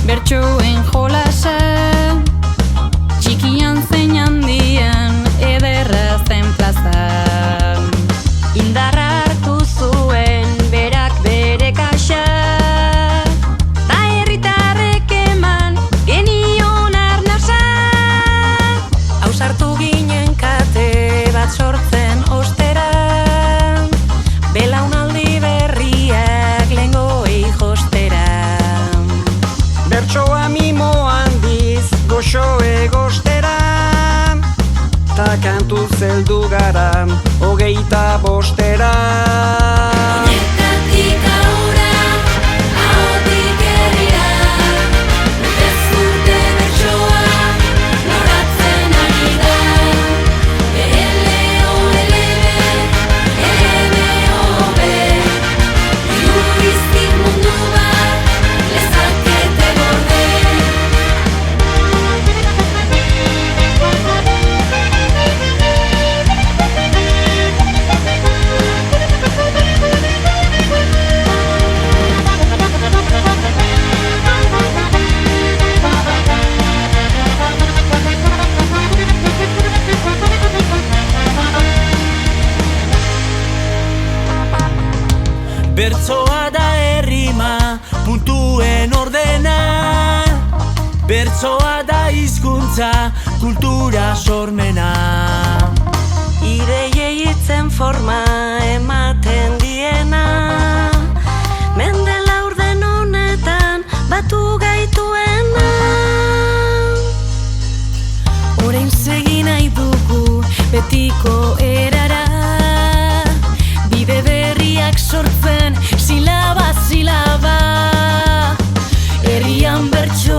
bertsoen jolasa, txikian zein handian ederra zen plaza. Indarra hartu zuen berak bere kaxa, ta herritarrek eman genion arnasa. Ausartu ginen kate bat sortzen ostera, belaunaldi berriak lehengoei jostera. Bertsoa mimo handiz goxo egostera, ta kantu zeldu gara 25. Honetatik aurra, ahotik herrira, urtez urte bertsoa loratzen ari da. Ele-o-ele-be, iruriztik mundu bat lezakete gorde. Bertsoa da errima, puntuen ordena. Bertsoa da hizkuntza, kultura sormena. Ideiei hitzen forma ematen diena, mende laurden honetan batu gaituena. Orain segi nahi dugu betiko erara, bide berriak sortzen silaba-silaba. Herrian bertso